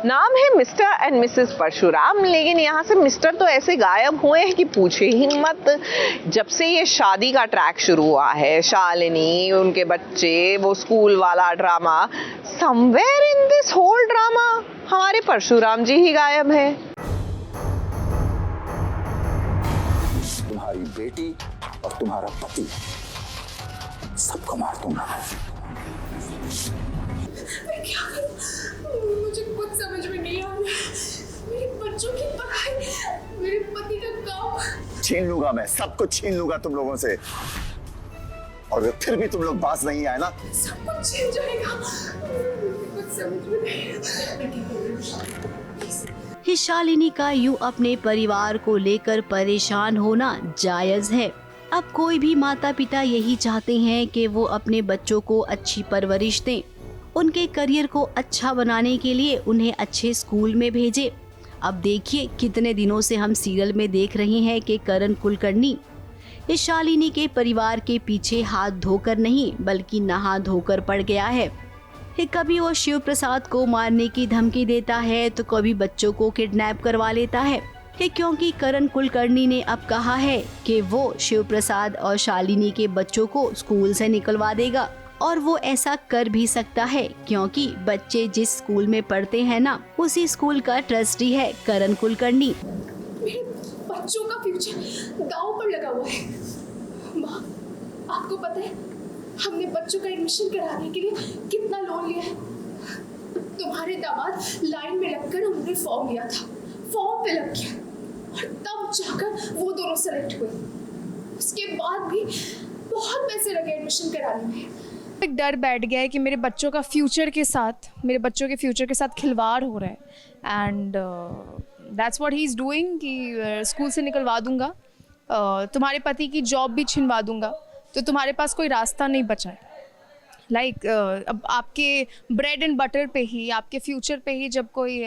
नाम है mister and Mrs Parshuram, लेकिन यहाँ से मिस्टर तो ऐसे गायब हुए हैं कि पूछे ही मत। जब से ये शादी का ट्रैक शुरू हुआ है, शालिनी, उनके बच्चे, वो स्कूल वाला drama, somewhere in this whole drama हमारे परशुराम जी ही गायब है। तुम्हारी बेटी और तुम्हारा पति सबको मार दूंगा। मैं क्या करूं? मुझे कुछ समझ में नहीं आ रहा। मेरे बच्चों की पढ़ाई, मेरे पति का काम छीन लूंगा, मैं सब कुछ छीन लूंगा तुम लोगों से। और अगर फिर भी तुम लोग पास नहीं आए ना, सब कुछ छिन जाएगा। कुछ समझ में नहीं। शालिनी का यूं अपने परिवार को लेकर परेशान होना जायज है। अब कोई भी माता पिता यही चाहते हैं कि वो अपने बच्चों को अच्छी परवरिश दें, उनके करियर को अच्छा बनाने के लिए उन्हें अच्छे स्कूल में भेजें। अब देखिए, कितने दिनों से हम सीरियल में देख रहे हैं कि करण कुलकर्णी इस शालिनी के परिवार के पीछे हाथ धोकर नहीं बल्कि नहा धोकर पड़ गया है। कभी वो शिव प्रसाद को मारने की धमकी देता है तो कभी बच्चों को किडनैप करवा लेता है, क्योंकि करण कुलकर्णी ने अब कहा है कि वो शिव प्रसाद और शालिनी के बच्चों को स्कूल से निकलवा देगा। और वो ऐसा कर भी सकता है क्योंकि बच्चे जिस स्कूल में पढ़ते हैं ना, उसी स्कूल का ट्रस्टी है करण कुलकर्णी। मेरे बच्चों का फ्यूचर दांव पर लगा हुआ है। माँ, आपको पता है हमने बच्चों का एडमिशन कराने के लिए कितना लोन लिया है? तुम्हारे दामाद लाइन में लगकर उन्होंने फॉर्म लिया था, फॉर्म फिलअप किया और तब जाकर वो दोनों सेलेक्ट हुए। उसके बाद भी बहुत पैसे लगे एडमिशन कराने में। एक डर बैठ गया है कि मेरे बच्चों का फ्यूचर के साथ खिलवाड़ हो रहा है। And that's what he is doing कि स्कूल से निकलवा दूंगा, तुम्हारे पति की जॉब भी छिनवा दूंगा, तो तुम्हारे पास कोई रास्ता नहीं बचा है। अब आपके ब्रेड एंड बटर पे ही, आपके फ्यूचर पे ही जब कोई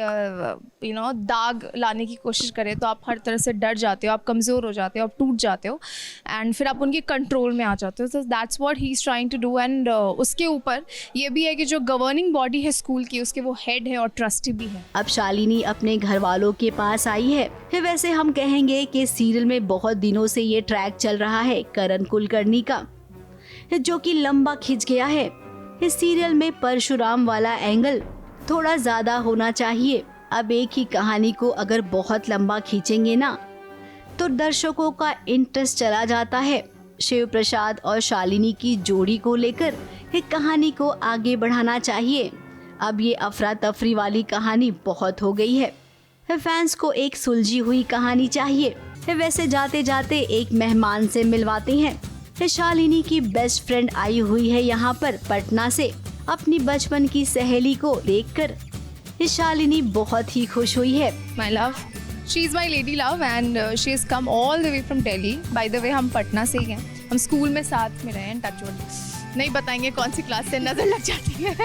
दाग लाने की कोशिश करे तो आप हर तरह से डर जाते हो, आप कमज़ोर हो जाते हो, आप टूट जाते हो एंड फिर आप उनके कंट्रोल में आ जाते हो। तो that's what he is trying to do. And उसके ऊपर ये भी है कि जो गवर्निंग बॉडी है स्कूल की, उसके वो हेड है और ट्रस्टी भी है। अब शालिनी अपने घर वालों के पास आई है। वैसे हम कहेंगे कि सीरियल में बहुत दिनों से ये ट्रैक चल रहा है करण कुलकर्णी का, जो कि लंबा खिंच गया है। इस सीरियल में परशुराम वाला एंगल थोड़ा ज्यादा होना चाहिए। अब एक ही कहानी को अगर बहुत लंबा खींचेंगे ना तो दर्शकों का इंटरेस्ट चला जाता है। शिव प्रसाद और शालिनी की जोड़ी को लेकर एक कहानी को आगे बढ़ाना चाहिए। अब ये अफरा तफरी वाली कहानी बहुत हो गई है। फैंस को एक सुलझी हुई कहानी चाहिए। वैसे जाते जाते एक मेहमान से मिलवाते हैं। शालिनी की बेस्ट फ्रेंड आई हुई है यहाँ पर पटना से। अपनी बचपन की सहेली को देखकर शालिनी बहुत ही खुश हुई है। My love, she is my lady love and she is come all the way from Delhi. By the way हम पटना से ही हैं, हम स्कूल में साथ में रहे हैं। टचवुड नहीं बताएंगे कौन सी क्लास से, नज़र लग जाती है।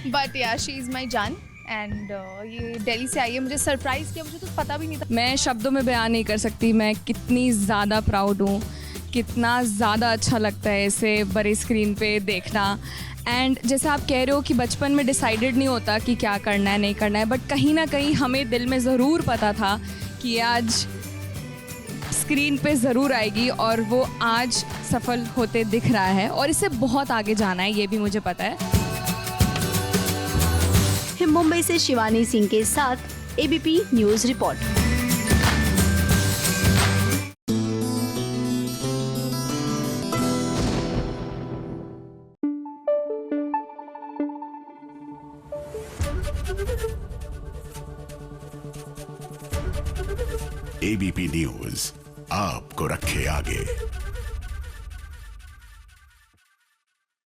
बट या शी इज़ माय जान एंड ये दिल्ली से आई है। मुझे सरप्राइज़ किया, मुझे तो पता भी नहीं था। मैं शब्दों में बयान नहीं कर सकती मैं कितनी ज़्यादा प्राउड हूँ, कितना ज़्यादा अच्छा लगता है इसे बड़ी स्क्रीन पे देखना। एंड जैसे आप कह रहे हो कि बचपन में डिसाइडेड नहीं होता कि क्या करना है नहीं करना है, बट कहीं ना कहीं हमें दिल में ज़रूर पता था कि आज स्क्रीन पे ज़रूर आएगी और वो आज सफल होते दिख रहा है और इससे बहुत आगे जाना है, ये भी मुझे पता है। मुंबई से शिवानी सिंह के साथ ABP news report. ABP news आपको रखे आगे।